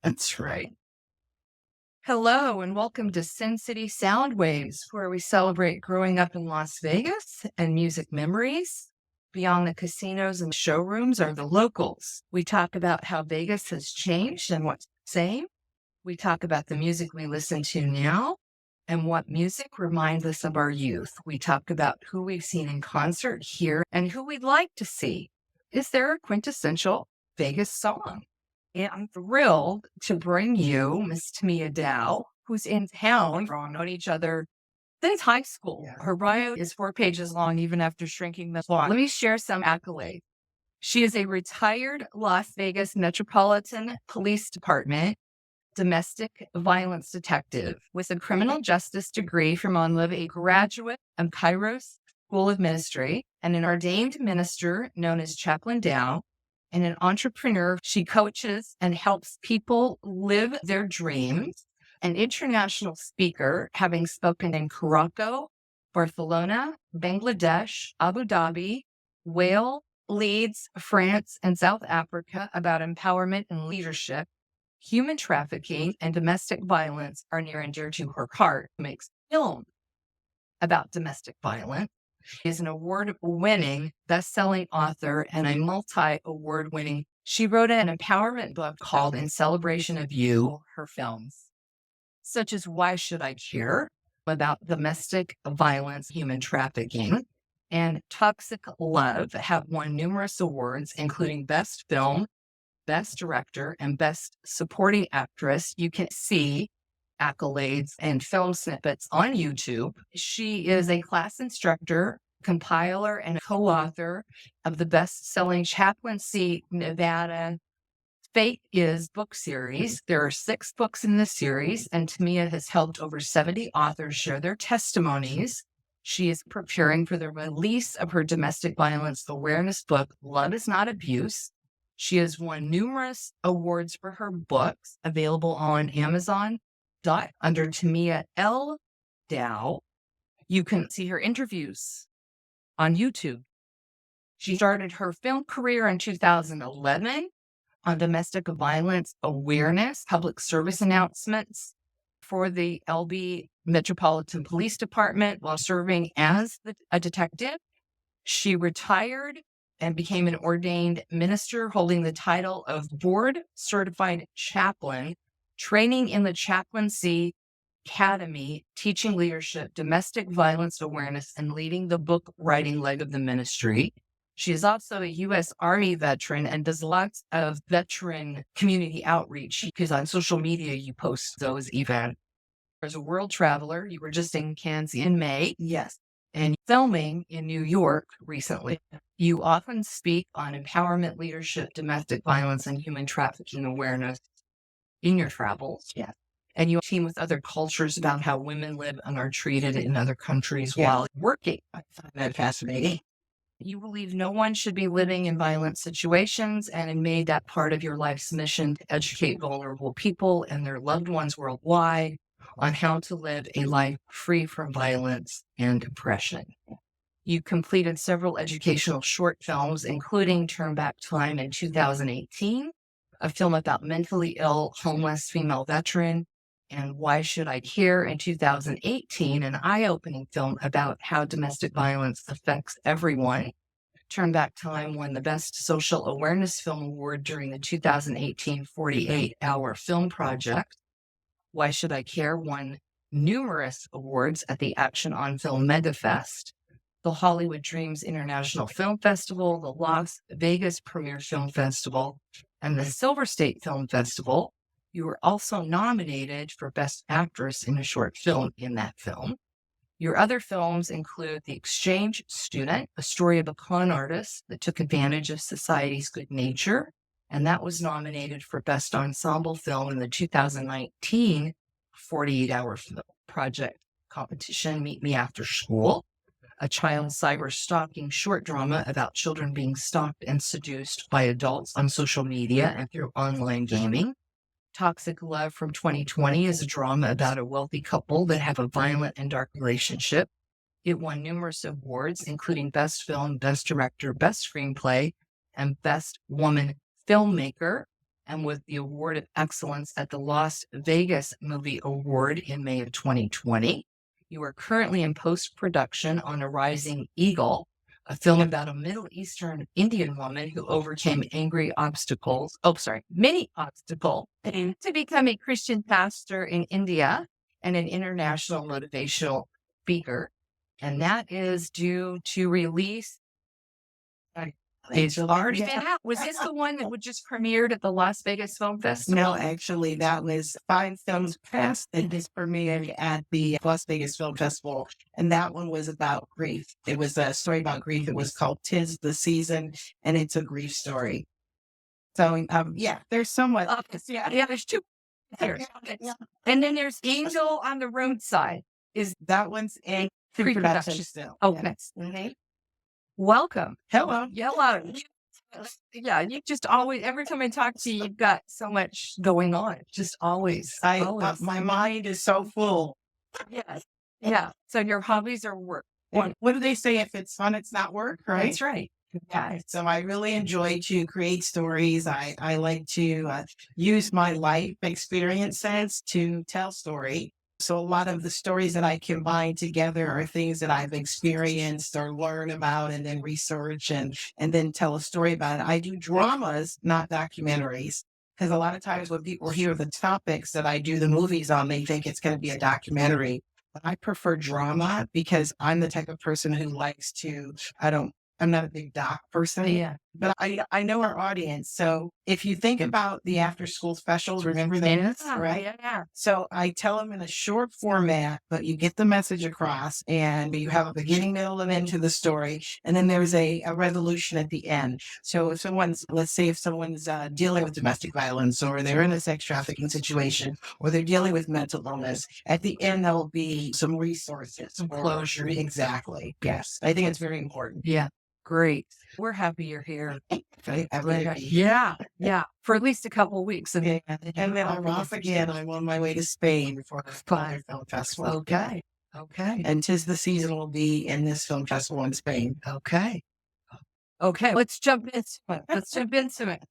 That's right. Hello, and welcome to Sin City Soundwaves, where we celebrate growing up in Las Vegas and music memories. Beyond the casinos and showrooms are the locals. We talk about how Vegas has changed and what's the same. We talk about the music we listen to now and what music reminds us of our youth. We talk about who we've seen in concert here and who we'd like to see. Is there a quintessential Vegas song? And I'm thrilled to bring you Miss Tamia Dow, who's in town. We've known each other since high school. Yeah. Her bio is 4 pages long, even after shrinking the font. Let me share some accolades. She is a retired Las Vegas Metropolitan Police Department domestic violence detective with a criminal justice degree from UNLV, a graduate of Kairos School of Ministry, and an ordained minister known as Chaplain Dow, and an entrepreneur. She coaches and helps people live their dreams. An international speaker, having spoken in Morocco, Barcelona, Bangladesh, Abu Dhabi, Wales, Leeds, France, and South Africa about empowerment and leadership. Human trafficking and domestic violence are near and dear to her heart. Makes film about domestic violence. She is an award-winning, best-selling author and a multi-award-winning. She wrote an empowerment book called In Celebration of You. Her films, such as Why Should I Care? About domestic violence, human trafficking, and Toxic Love, have won numerous awards, including Best Film, Best Director, and Best Supporting Actress. You can see accolades and film snippets on YouTube. She is a class instructor, compiler, and co-author of the best-selling Chaplain Nevada Fate Is book series. There are 6 books in this series, and Tamia has helped over 70 authors share their testimonies. She is preparing for the release of her domestic violence awareness book, Love Is Not Abuse. She has won numerous awards for her books, available on Amazon under Tamia L. Dow. You can see her interviews on YouTube. She started her film career in 2011 on domestic violence awareness, public service announcements for the LB Metropolitan Police Department while serving as a detective. She retired and became an ordained minister, holding the title of board certified chaplain, training in the chaplaincy academy, teaching leadership, domestic violence awareness, and leading the book writing leg of the ministry. She is also a U.S. Army veteran and does lots of veteran community outreach, because on social media you post those events. As a world traveler, you were just in Kansas in May. Yes. And filming in New York recently. You often speak on empowerment, leadership, domestic violence, and human trafficking awareness in your travels. Yeah. And you team with other cultures about how women live and are treated in other countries Yeah. while working. I find that fascinating. You believe no one should be living in violent situations and have made that part of your life's mission to educate vulnerable people and their loved ones worldwide on how to live a life free from violence and oppression. You completed several educational short films, including Turn Back Time in 2018, a film about mentally ill, homeless female veteran, and Why Should I Care in 2018, an eye-opening film about how domestic violence affects everyone. Turn Back Time won the Best Social Awareness Film Award during the 2018 48-hour film project. Why Should I Care won numerous awards at the Action on Film MegaFest, the Hollywood Dreams International Film Festival, the Las Vegas Premiere Film Festival, and the Silver State Film Festival. You were also nominated for Best Actress in a Short Film in that film. Your other films include The Exchange Student, a story of a con artist that took advantage of society's good nature, and that was nominated for Best Ensemble Film in the 2019 48-hour film project competition, Meet Me After School, a child cyber stalking short drama about children being stalked and seduced by adults on social media and through online gaming. Toxic Love from 2020 is a drama about a wealthy couple that have a violent and dark relationship. It won numerous awards, including Best Film, Best Director, Best Screenplay, and Best Woman Filmmaker. and with the Award of Excellence at the Las Vegas Movie Award in May of 2020. You are currently in post-production on A Rising Eagle, a film about a Middle Eastern Indian woman who overcame many obstacles to become a Christian pastor in India and an international motivational speaker. And that is due to release. It's already been out. Was this the one that was just premiered at the Las Vegas Film Festival? No, actually, that was 5 films past that just premiered at the Las Vegas Film Festival. And that one was about grief. It was a story about grief. It was called "'Tis the Season," and it's a grief story. So, yeah, there's somewhat. Yeah, there's two. And then there's Angel on the Roadside. That one's in Pre-production still. Oh, yes. Welcome. Hello. Yeah, you just always, every time I talk to you, you've got so much going on. Just always. My mind is so full. Yes. Yeah. So your hobbies are work. What do they say? If it's fun, it's not work, right? That's right. Yeah. So I really enjoy to create stories. I like to use my life experiences to tell story. So a lot of the stories that I combine together are things that I've experienced or learn about and then research and then tell a story about it. I do dramas, not documentaries. Because a lot of times when people hear the topics that I do the movies on, they think it's going to be a documentary. But I prefer drama because I'm the type of person who likes to, I'm not a big doc person. Yeah. But I know our audience. So if you think about the after school specials, remember those, right? Yeah. So I tell them in a short format, but you get the message across and you have a beginning, middle, and end to the story. And then there's a resolution at the end. So if let's say if someone's dealing with domestic violence or they're in a sex trafficking situation or they're dealing with mental illness, at the end, there'll be some resources, some closure. Exactly. Yes. I think it's very important. Yeah. Great. We're happy you're here. Okay. Yeah. For at least a couple of weeks. And then I'm off again. I'm on my way to Spain for the film festival. Okay. And "'Tis the Season" will be in this film festival in Spain. Okay. Let's jump into it.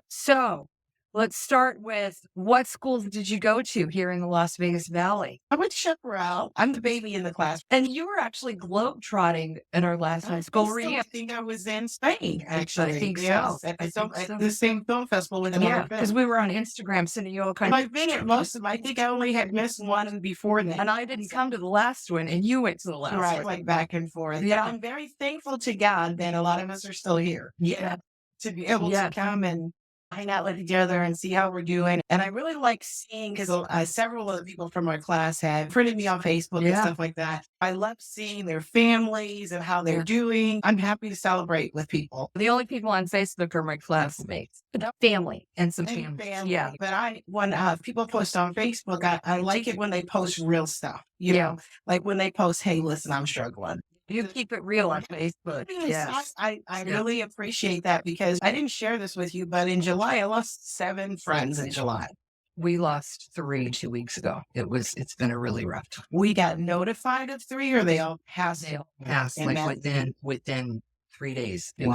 So let's start with, what schools did you go to here in the Las Vegas Valley? I went to Chaparral. I'm the baby in the class. And you were actually globetrotting at our last high school. I think I was in Spain, actually. I think yes, so. At the same film festival with Yeah, because we were on Instagram sending you all kinds I've been at most of them. I think I only had missed one before that. And I didn't come to the last one, and you went to the last one. Right, like back and forth. Yeah. I'm very thankful to God that a lot of us are still here. Yeah. To be able to come and hang out with each other and see how we're doing. And I really like seeing, because several of the people from my class have printed me on Facebook and stuff like that. I love seeing their families and how they're doing. I'm happy to celebrate with people. The only people on Facebook are my classmates, family, and some family. Yeah. But when people post on Facebook, I like it when they post real stuff. You know, like when they post, "Hey, listen, I'm struggling." You keep it real on Facebook. Yes. I really appreciate that, because I didn't share this with you, but in July, I lost 7 friends in July. We lost 3 2 weeks ago. It's been a really rough time. We got notified of 3, or they all passed? They all passed within 3 days. It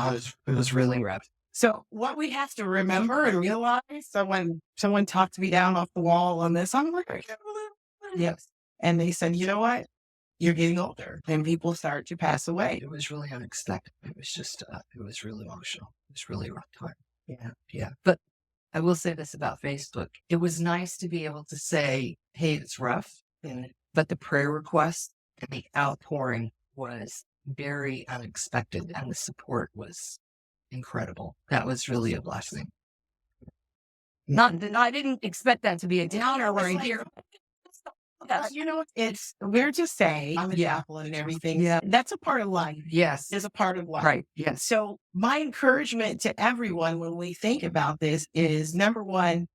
was really rough. So what we have to remember and realize, someone talked me down off the wall on this, I'm like, I can't believe it. Yes. And they said, you know what? You're getting older and people start to pass away. It was really unexpected. It was just, it was really emotional. It was really a rough time. Yeah. But I will say this about Facebook. It was nice to be able to say, hey, it's rough. But the prayer request and the outpouring was very unexpected, and the support was incredible. That was really a blessing. I didn't expect that to be a downer right here. You know, it's weird to say I'm a chaplain and everything. Yeah. That's a part of life. Yes. It's a part of life. Right. Yes. So my encouragement to everyone when we think about this is, number one,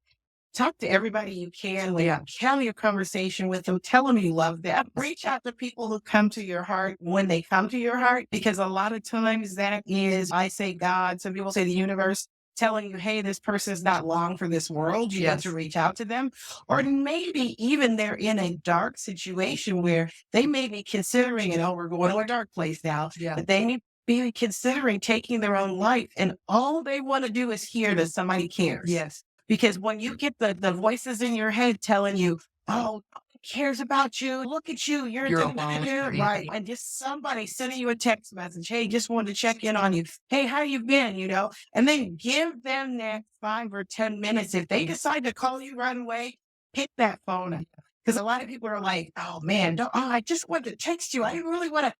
talk to everybody you can. Have your conversation with them. Tell them you love them. Reach out to people who come to your heart when they come to your heart, because a lot of times that is, I say God, some people say the universe, telling you, hey, this person is not long for this world. You have to reach out to them. Or maybe even they're in a dark situation where they may be considering, we're going to a dark place now, but they may be considering taking their own life. And all they want to do is hear that somebody cares. Yes. Because when you get the voices in your head telling you, oh, nobody cares about you. Look at you. You're You're doing alone. it right. And just somebody sending you a text message. Hey, just wanted to check in on you. Hey, how you been? And then give them that 5 or 10 minutes. If they decide to call you right away, pick that phone up. Because a lot of people are like, oh man, I just wanted to text you. I didn't really want to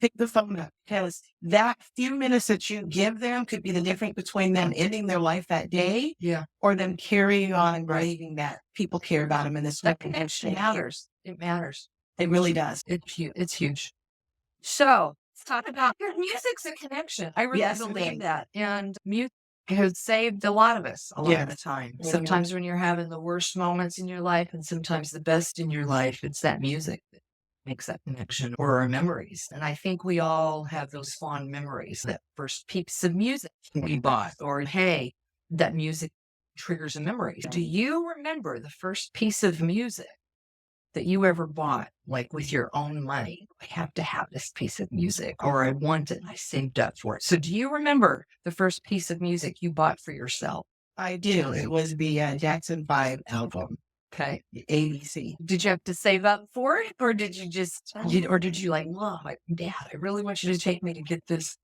pick the phone up, because that few minutes that you give them could be the difference between them ending their life that day, or them carrying on and believing that people care about them in this way. That connection matters. It matters. It really does. It's huge. So let's talk about your music's a connection. I really Yes, believe it is. that. And music has saved a lot of us a lot of the time. Yeah. Sometimes when you're having the worst moments in your life and sometimes the best in your life, it's that music that makes that connection, or our memories. And I think we all have those fond memories, that first piece of music we bought, or hey, that music triggers a memory. Do you remember the first piece of music that you ever bought, like with your own money? I have to have this piece of music, or I want it and I saved up for it. So do you remember the first piece of music you bought for yourself? I do. It was the Jackson 5 album, Okay. ABC. Did you have to save up for it, or did you did you like, oh, my dad, I really want you to take me to get this?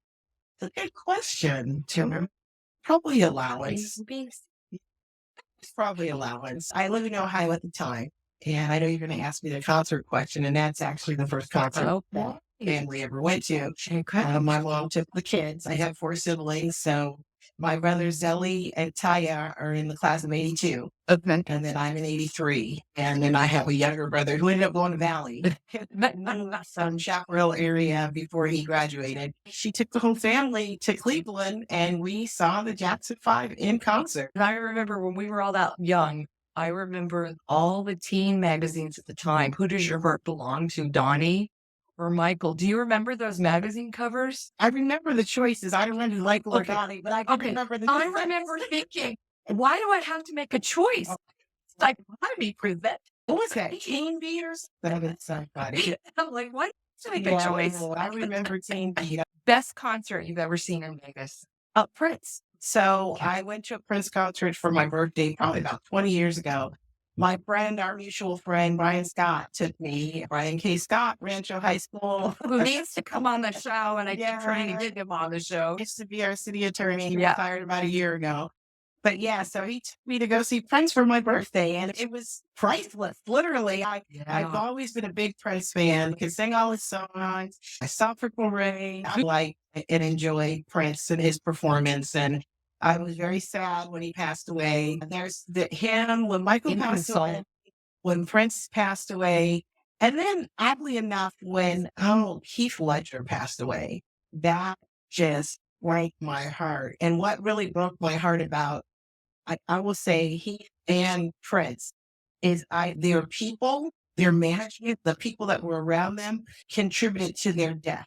It's a good question, Tim. Probably allowance. It's probably allowance. I live in Ohio at the time, and I know you're going to ask me the concert question, and that's actually the first concert that family ever went to. My mom took the kids. I have 4 siblings, so my brothers Zelly and Taya are in the class of 82. Okay. And then I'm in 83. And then I have a younger brother who ended up going to Valley, some Chaparral area before he graduated. She took the whole family to Cleveland, and we saw the Jackson 5 in concert. And I remember when we were all that young, I remember all the teen magazines at the time. Who Does Your Heart Belong To, Donnie or Michael? Do you remember those magazine covers? I remember the choices. I remember Michael or Donnie, but I can't remember the I remember thinking, why do I have to make a choice? It's like, why do we present? What was that? Teen Beat or something? That's so funny. I'm like, why do I make a choice? I remember Teen Beat. Best concert you've ever seen in Vegas? Prince. So I went to a Prince concert for my birthday probably about 20 years ago. My friend, our mutual friend, Brian Scott, took me. Brian K. Scott, Rancho High School. Who needs to come on the show, and I keep trying to get him on the show. Used to be our city attorney. He retired about a year ago. But yeah, so he took me to go see Prince for my birthday, and it was priceless. Literally, I've always been a big Prince fan. Could sing all his songs. I saw Purple Rain. I like and enjoyed Prince and his performance, and I was very sad when he passed away. There's when Michael passed away, when Prince passed away, and then oddly enough, when Heath Ledger passed away, that just broke my heart. And what really broke my heart about, I will say, he and Prince is their people, their management, the people that were around them contributed to their death,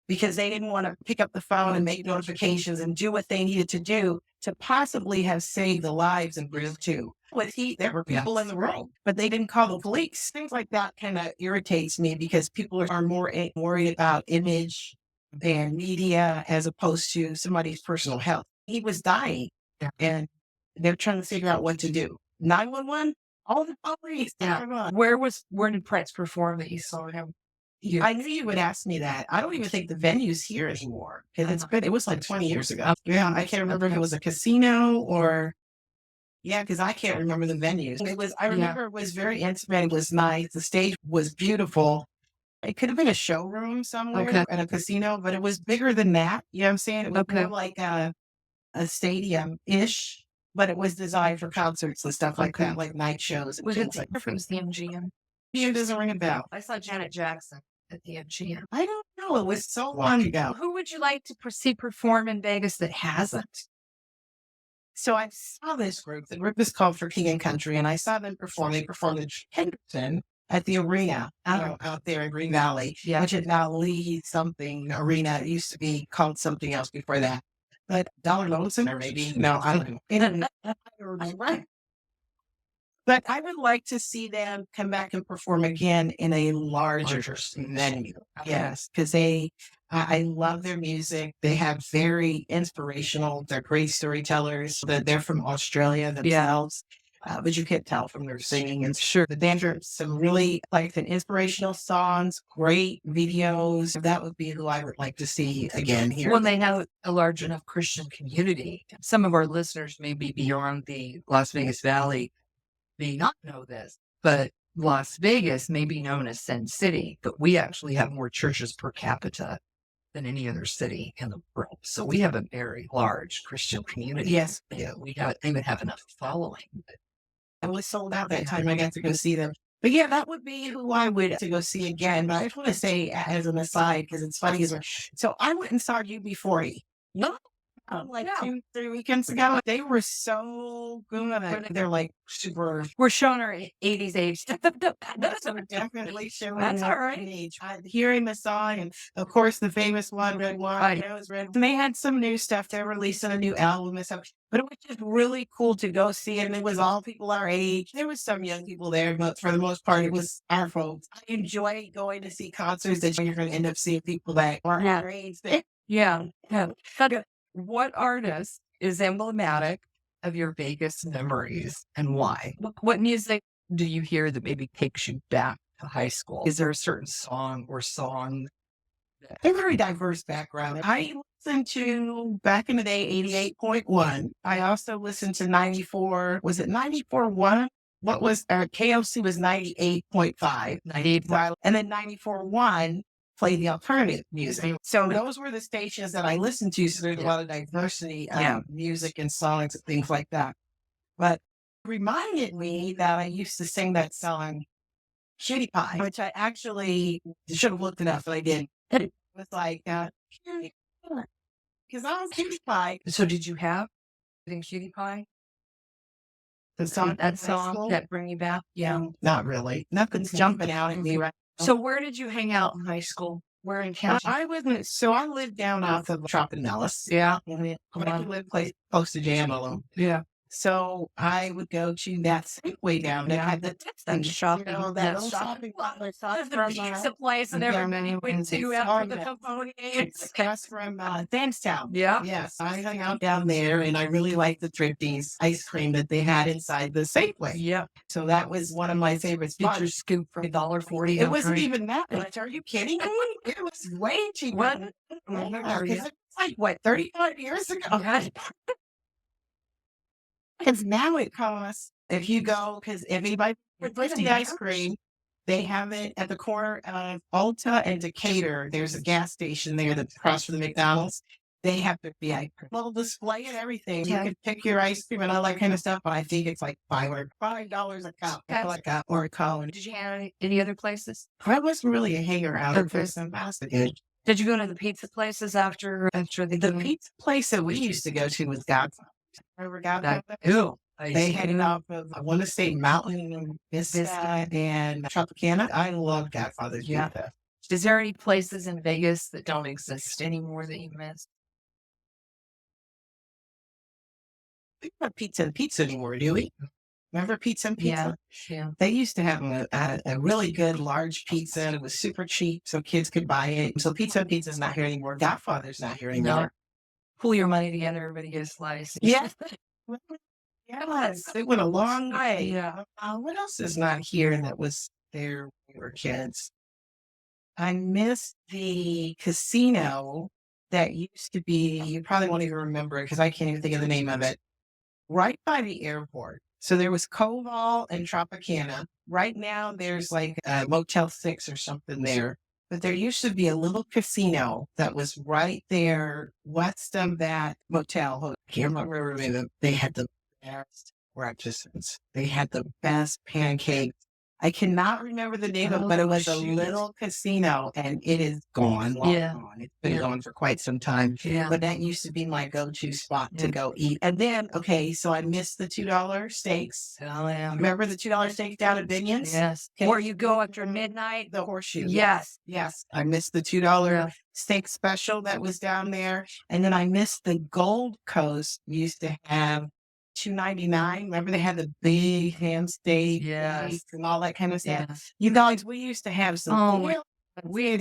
because they didn't want to pick up the phone and make notifications and do what they needed to do to possibly have saved the lives of Bruce too. There were people in the room, but they didn't call the police. Things like that kind of irritates me, because people are more worried about image and media as opposed to somebody's personal health. He was dying, and they're trying to figure out what to do. 911, all the police. Where did Prince perform that you saw him? I knew you would ask me that. I don't even think the venue's here anymore, because it was like 20 years ago. Yeah, I can't remember if it was a casino or, because I can't remember the venues. I remember it was very intimate. It was nice. The stage was beautiful. It could have been a showroom somewhere at a casino, but it was bigger than that. You know what I'm saying? It was more like a stadium-ish, but it was designed for concerts and stuff like that, like night shows. Was it from the MGM? It doesn't ring a bell. I saw Janet Jackson at the MGM. I don't know. It was so long ago. Who would you like to see perform in Vegas that hasn't? So I saw this group. The group is called For King and Country, and I saw them perform. They performed in Henderson at the arena out there in Green Valley, which is now Lee something arena. It used to be called something else before that. But Dollar Loan Center, maybe? No, I don't know. But I would like to see them come back and perform again in a larger venue. Yes, because they I love their music. They have very inspirational, they're great storytellers. They're from Australia themselves. But you can tell from their singing and sure the dancer, some really like the inspirational songs, great videos. That would be who I would like to see again here. When they have a large enough Christian community, some of our listeners may be beyond the Las Vegas Valley, may not know this, but Las Vegas may be known as Sin City, but we actually have more churches per capita than any other city in the world. So we have a very large Christian community. Yes. Yeah, they would have enough following. I was sold out that time I got to go see them. But yeah, that would be who I would to go see again. But I just want to say as an aside, because it's funny, so I went and saw UB40. No. Like 2-3 weekends ago. They were so good. They're like super. We're showing our 80s age. That's definitely showing. That's all right. Age. Hearing the song, and of course the famous one, Red Wine. That was Red. And they had some new stuff. They're releasing a new album and stuff. But it was just really cool to go see it. And it was all people our age. There was some young people there, but for the most part, it was our folks. I enjoy going to see concerts that you're going to end up seeing people that aren't our age. Yeah. What artist is emblematic of your Vegas memories and why? What music do you hear that maybe takes you back to high school? Is there a certain song or song? They're very diverse background. I listened to, back in the day, 88.1. I also listened to 94. Was it 94.1? What was, KOC was 98.5. 98. And then 94.1 play the alternative music. So those were the stations that I listened to. So there's a lot of diversity of music and songs and things like that. But it reminded me that I used to sing that song, Cutie Pie, which I actually should have looked it up, but I didn't. It was like, because I was Cutie Pie. So did you have Cutie Pie? The song, that song that bring you back? Yeah. Not really. Nothing's jumping out at me right. So where did you hang out in high school? Where in town? I lived down off of Chaplain Nellis. Yeah. I lived close to Jamalo. Yeah. So I would go to that Safeway down there. Had the shopping. That shopping the pizza place and everybody went to after the Capone. Across from Danstown. Yeah. Yes. I hung out down there and I really liked the Thrifty's ice cream that they had inside the Safeway. Yeah. So that was one of my favorites. Get your scoop for $1.40. It wasn't even that much. Are you kidding me? It was way cheaper. What? It's like, 35 years ago? Because now it costs, if you go, because if anybody with the ice cream, they have it at the corner of Ulta and Decatur. There's a gas station there that's across from the McDonald's. They have the little display and everything. You can pick your ice cream and all that kind of stuff, but I think it's like $5 a cup or a cone. Did you have any other places? I wasn't really a hanger out of person. Did you go to the pizza places after the pizza place that we used to go to was Godfather. Remember Godfather? They headed off of, I want to say, Mountain Vista and Tropicana. I love Godfather's pizza. Is there any places in Vegas that don't exist anymore that you missed? We don't have Pizza and Pizza anymore, do we? Remember Pizza and Pizza? Yeah. They used to have a really good large pizza and it was super cheap so kids could buy it. So Pizza and Pizza is not here anymore. Godfather's not here anymore. No. Pull your money together, everybody gets a slice. Yeah. Yes, it went a long way. Yeah. What else is not here that was there when we were kids? I missed the casino that used to be, you probably won't even remember it because I can't even think of the name of it, right by the airport. So there was Koval and Tropicana. Right now there's like a Motel 6 or something there. But there used to be a little casino that was right there west of that motel. I can't remember. They had the best breakfasts. They had the best pancakes. I cannot remember the name of it, but it was a little casino and it is gone. Gone. It's been gone for quite some time. Yeah. But that used to be my go-to spot to go eat. And then, so I missed the $2 steaks. Oh, yeah. Remember the $2 steaks down at Binion's? Yes. Or you go after midnight. The Horseshoe. Yes. Yes. I missed the $2 steak special that was down there. And then I missed the Gold Coast used to have $2.99. Remember they had the big ham steak and all that kind of stuff. Yes. You guys, we used to have some. We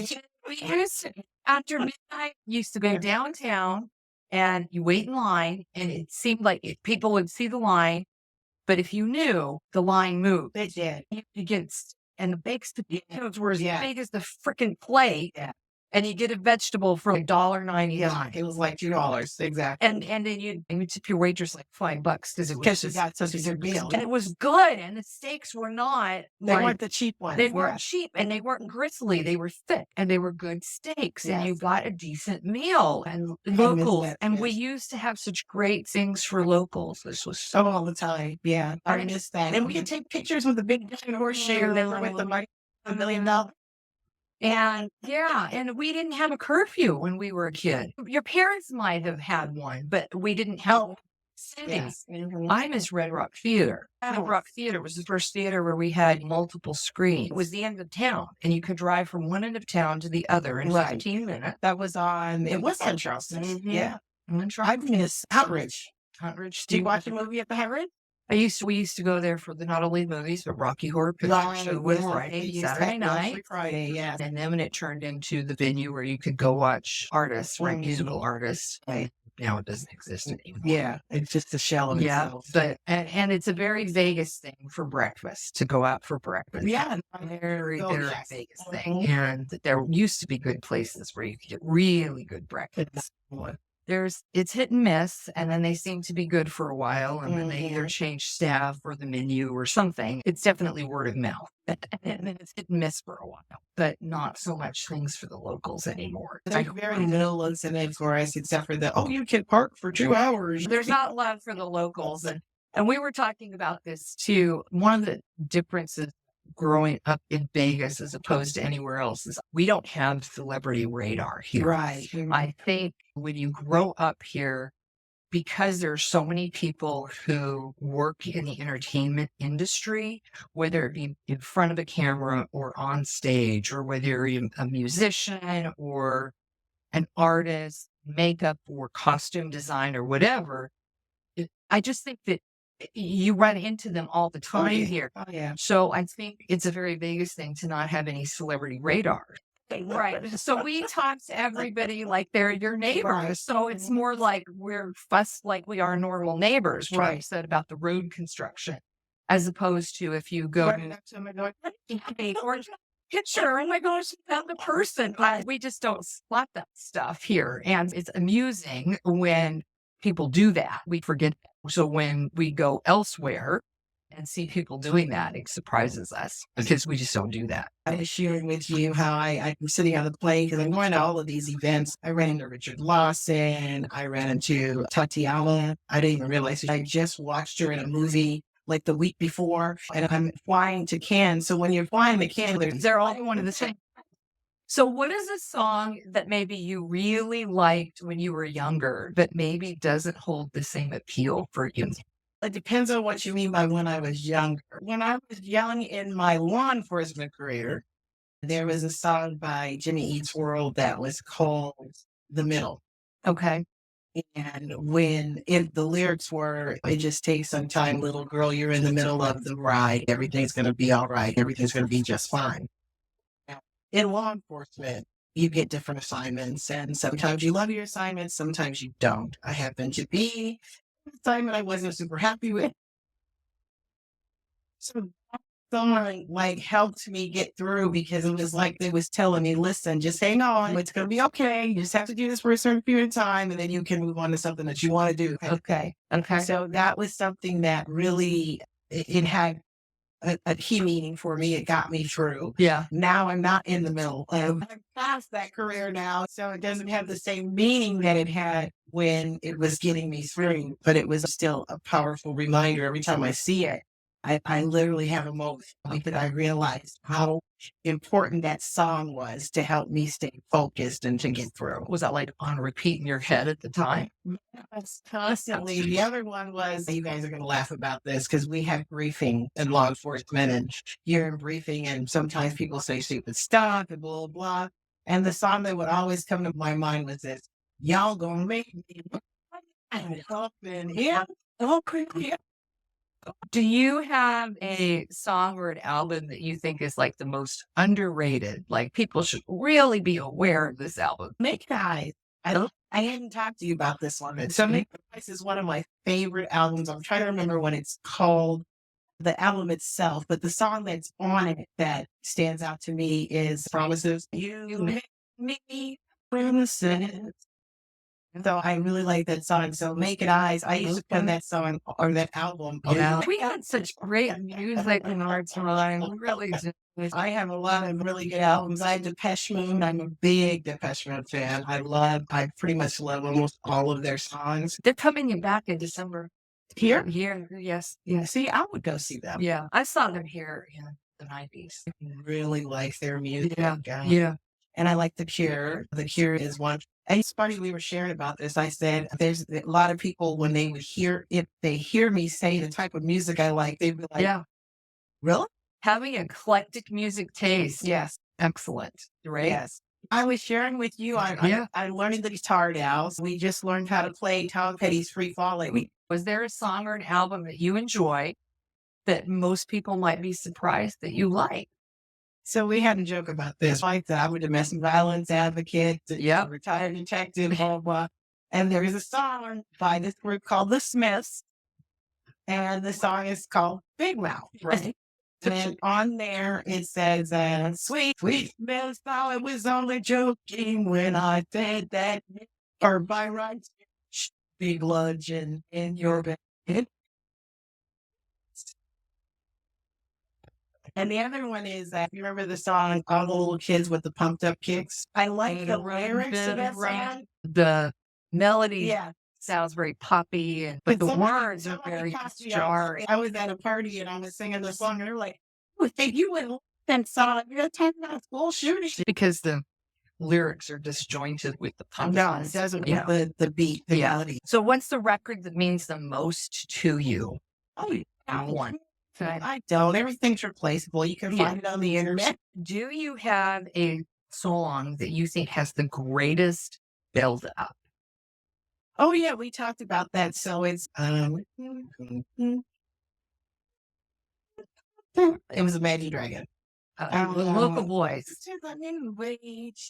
used to, after midnight, you used to go downtown and you wait in line, and it seemed like people would see the line, but if you knew, the line moved. They did. Against, and the baked potatoes were as Yeah. big as the freaking plate. Yeah. And you get a vegetable for $1.99. Yeah, it was like $2 exactly. And then you tip your waitress like $5 because it was Because you just got such a good meal. and it was good. And the steaks were not They like, weren't the cheap ones. they weren't cheap, and they weren't gristly. They were thick, and they were good steaks, and you Yes. got a decent meal. And miss locals, that, and we yes. used to have such great things for locals. This was so So all the time. Yeah. I miss that. And we could take pictures with the big giant horseshoe with the like $1 million. And yeah, and we didn't have a curfew when we were a kid. Your parents might have had one, but we didn't have one. Yes. I miss Red Rock Theater. Red Rock Theater was the first theater where we had multiple screens. It was the end of town, and you could drive from one end of town to the other in Right. 15 minutes. That was on, it was on Charleston. Mhm. Yeah. I'm I miss Outridge. Huntridge. Did you watch a movie at the Outridge? We used to go there for not only movies, but Rocky Horror Picture Show was Friday, Saturday night. Friday, yeah. And then when it turned into the venue where you could go watch artists, right? Musical artists. Right. Now it doesn't exist anymore. Yeah. It's just a shell of itself. But and it's a very Vegas thing for breakfast, to go out for breakfast. Yeah. Very, Oh, very yes. Vegas thing. And there used to be good places where you could get really good breakfast. It's hit and miss, and then they seem to be good for a while, and then they either change staff or the menu or something. It's definitely word of mouth. And then it's hit and miss for a while, but not so much things for the locals anymore. There's very little incentive for us except for you can park for 2 hours. There's not love for the locals. And we were talking about this too. One of the differences growing up in Vegas as opposed to anywhere else is we don't have celebrity radar here. Right. I think when you grow up here, because there's so many people who work in the entertainment industry, whether it be in front of a camera or on stage, or whether you're a musician or an artist, makeup or costume design or whatever, I just think that you run into them all the time here. Oh, yeah. So I think it's a very Vegas thing to not have any celebrity radar. Right. So we talk to everybody like they're your neighbors. Right. So it's more like we're fussed like we are normal neighbors. Right. You said about the road construction, as opposed to if you go to or picture, oh my gosh, found the person. We just don't spot that stuff here. And it's amusing when people do that. We forget. So when we go elsewhere and see people doing that, it surprises us because we just don't do that. I was sharing with you how I'm sitting on the plane because I'm going to all of these events. I ran into Richard Lawson. I ran into Tatiana. I didn't even realize I just watched her in a movie like the week before, and I'm flying to Cannes. So when you're flying to Cannes, they're all one of the same. So what is a song that maybe you really liked when you were younger, but maybe doesn't hold the same appeal for you? It depends on what you mean by when I was younger. When I was young in my law enforcement career, there was a song by Jimmy Eats World that was called The Middle. Okay. And the lyrics were, it just takes some time, little girl, you're in the middle of the ride. Everything's going to be all right. Everything's going to be just fine. In law enforcement, you get different assignments, and sometimes you love your assignments, sometimes you don't. I happened to be an assignment I wasn't super happy with. So someone helped me get through because it was like they was telling me, listen, just hang on. It's going to be okay. You just have to do this for a certain period of time, and then you can move on to something that you want to do. Okay. So that was something that really, it had a key meaning for me. It got me through. Yeah. Now I'm not in the middle. I'm past that career now, so it doesn't have the same meaning that it had when it was getting me through. But it was still a powerful reminder. Every time I see it, I literally have a moment because I realized how important that song was to help me stay focused and to get through. Was that like on repeat in your head at the time? Yes, constantly. The other one was, you guys are going to laugh about this because we have briefing in law enforcement, and you're in briefing, and sometimes people say stupid stuff and blah, blah. And the song that would always come to my mind was this: y'all gonna make me up in here, oh, crazy. Do you have a song or an album that you think is like the most underrated? Like people should really be aware of this album. Make Eyes. I hadn't talked to you about this one. But so Make Eyes is one of my favorite albums. I'm trying to remember what it's called, the album itself, but the song that's on it that stands out to me is Promises. You make me promises. So I really like that song. So Make It Eyes. I used to play that song or that album. Yeah. We had such great music in our time. We really did. I have a lot of really good albums. I have Depeche Mode. I'm a big Depeche Mode fan. I pretty much love almost all of their songs. They're coming back in December. Here? Here, yes. Yeah. See, I would go see them. Yeah. I saw them here in the 90s. Really like their music. Yeah. And I like The Cure. The Cure is one. And it's funny, we were sharing about this. I said, there's a lot of people when they would hear, if they hear me say the type of music I like, they'd be like, Yeah. really? Having eclectic music taste. Yes. Excellent. Right? Yes. I was sharing with you, I'm learning the guitar now. So we just learned how to play Tom Petty's Free Falling. Was there a song or an album that you enjoy that most people might be surprised that you like? So we had a joke about this. Like that I'm a domestic violence advocate, Yep. retired detective, blah, blah. And there is a song by this group called The Smiths. And the song is called Big Mouth, right? And on there it says, sweet, sweet Miss, I was only joking when I said that, or by rights, big bludgeon in your bed. And the other one is that you remember the song All the Little Kids with the Pumped Up Kicks? I like the lyrics of that song. The melody Yeah. sounds very poppy, but the words are very jarring. I was at a party and I was singing the song and they were like, oh, hey, you went that song, you're 10 minutes school shooting. Because the lyrics are disjointed with the punchlines. No, it doesn't with the beat, the melody. So what's the record that means the most to you? Oh, that one. I don't. Everything's replaceable. You can find it on the internet. Do you have a song that you think has the greatest build up? Oh yeah, we talked about that. So it's it was Imagine Dragon. Local Boys.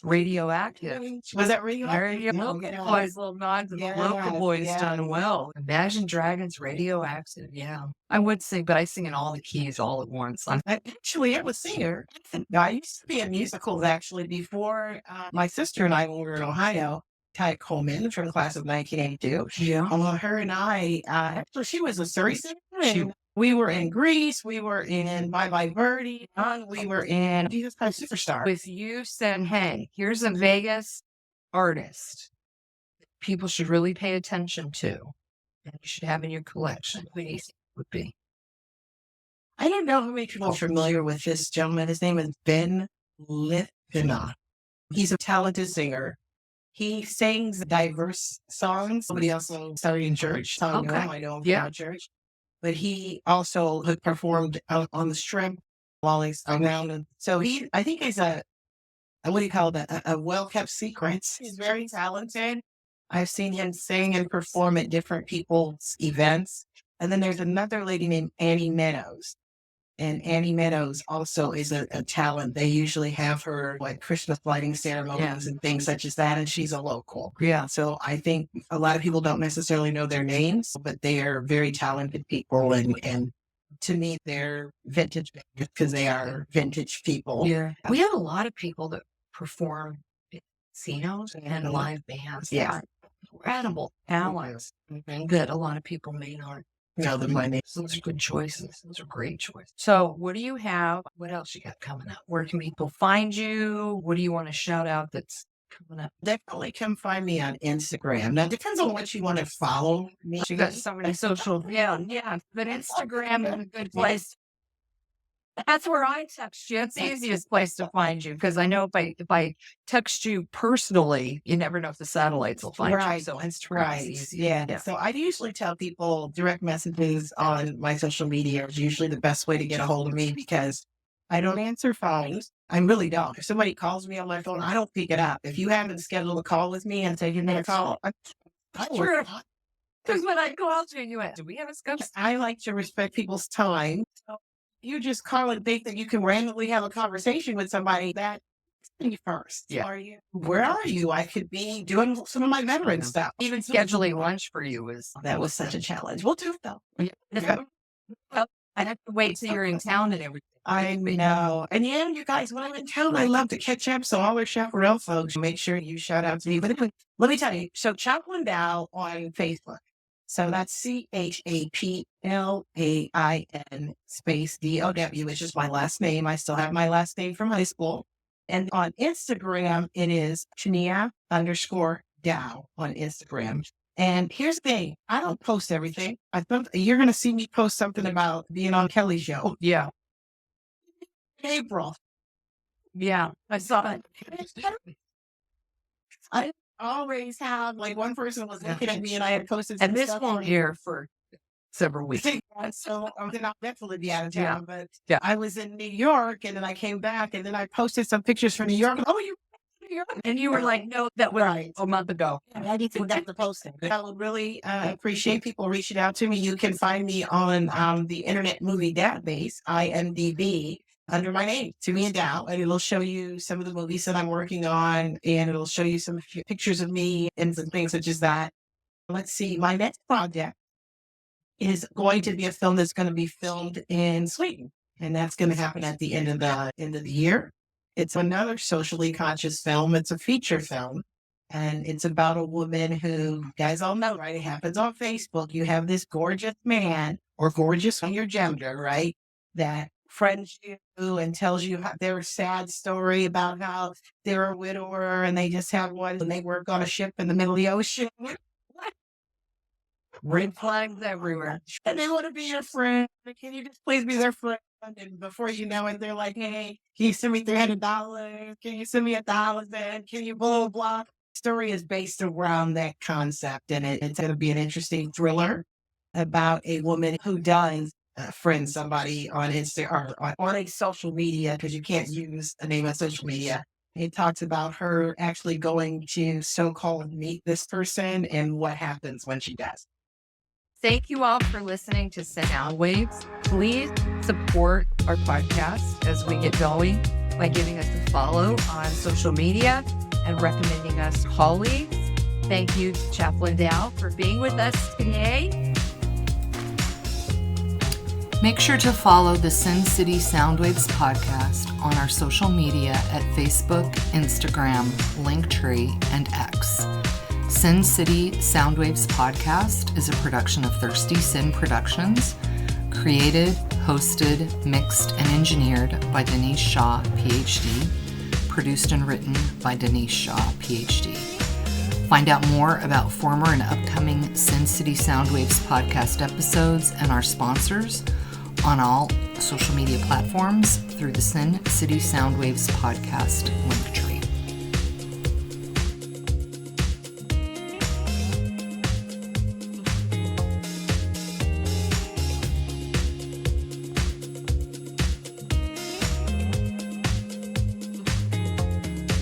Radioactive. Was that Radioactive? Local Boys, little nods of Local Boys done well. Imagine Dragons, Radioactive. Yeah. I would sing, but I sing in all the keys all at once. Actually, I'm a singer. I used to be in musicals actually before my sister and I, when we were in Ohio. Ty Coleman from the class of 1982. Yeah. Her and I, actually, she was a Surrey singer. We were in Greece. We were in Bye Bye Birdie. We were in Jesus Christ Superstar. With you said, hey, here's a Vegas artist people should really pay attention to and you should have in your collection. Who do you think would be? I don't know how many people are familiar with this gentleman. His name is Ben Lithina. He's a talented singer. He sings diverse songs. Somebody else started in church. So I know him from church. But he also had performed out on the Strip while he's around. And so I think he's what do you call that? A well-kept secret. He's very talented. I've seen him sing and perform at different people's events. And then there's another lady named Annie Meadows. And Annie Meadows also is a talent. They usually have her like Christmas lighting ceremonies and things such as that. And she's a local. Yeah. So I think a lot of people don't necessarily know their names, but they are very talented people. And to me, they're vintage because they are vintage people. Yeah. We have a lot of people that perform in casinos and live bands. Yeah. Incredible talents that a lot of people may not. No, those are good choices. Those are great choices. So what do you have? What else you got coming up? Where can people find you? What do you want to shout out that's coming up? Definitely come find me on Instagram. Now, it depends on what you want to follow me. You got so many social. Yeah. But Instagram is a good place. That's where I text you. It's the easiest place to find you because I know if I text you personally, you never know if the satellites will find you. So Instagram is easy. Yeah. So I usually tell people direct messages on my social media is usually the best way to get a hold of me because I don't answer phones. I really don't. If somebody calls me on my phone, I don't pick it up. If you haven't scheduled a call with me and say you need a call, Because when I go out to you went, do we have a schedule? I like to respect people's time. So you just call and think that you can randomly have a conversation with somebody. That me first. Yeah. Where are you? I could be doing some of my veteran stuff. Even scheduling lunch for you was That was such a challenge. We'll do it though. Yeah. well, I'd have to wait till you're in town and everything. I know. And yeah, you guys, when I'm in town, I love to catch up. So all our chaparral folks, make sure you shout out to me. But anyway, let me tell you. So Chaplain Dow on Facebook. So that's CHAPLAIN space DOW, which is my last name. I still have my last name from high school. And on Instagram, it is Tamia_Dow on Instagram. And here's the thing. I don't post everything. I think you're going to see me post something about being on Kelly's show. Yeah. April. Yeah. I saw it. I always have, like, one person was looking at me and I had posted some And this stuff won't air for several weeks. So then I'll definitely be out of town. But Yeah. I was in New York and then I came back and then I posted some pictures from New York. Oh, you And you were like, no, that was a month ago. I need to get the posting. I would really appreciate people reaching out to me. You can find me on the Internet Movie Database, IMDb, under my name, Tamia Dow, and it'll show you some of the movies that I'm working on, and it'll show you some pictures of me and some things such as that. Let's see, my next project is going to be a film that's going to be filmed in Sweden, and that's going to happen at the end of the year. It's another socially conscious film. It's a feature film, and it's about a woman who, you guys all know, right? It happens on Facebook. You have this gorgeous man, or gorgeous on your gender, right? That friends you and tells you their sad story about how they're a widower and they just have one and they work on a ship in the middle of the ocean. Red flags everywhere. And they want to be your friend. Can you just please be their friend? And before you know it, they're like, hey, can you send me $300? Can you send me $1,000? Can you blah, blah? Story is based around that concept. And it's going to be an interesting thriller about a woman who does friend somebody on Instagram or on a social media, because you can't use a name on social media. It talks about her actually going to so-called meet this person and what happens when she does. Thank you all for listening to Soundwaves. Please support our podcast as we get going by giving us a follow on social media and recommending us colleagues. Thank you to Chaplain Dow for being with us today. Make sure to follow the Sin City Soundwaves podcast on our social media at Facebook, Instagram, Linktree, and X. Sin City Soundwaves podcast is a production of ThirstySinProductions, created, hosted, mixed, and engineered by Denise Shaw, PhD, produced and written by Denise Shaw, PhD. Find out more about former and upcoming Sin City Soundwaves podcast episodes and our sponsors on all social media platforms through the Sin City Soundwaves podcast link tree.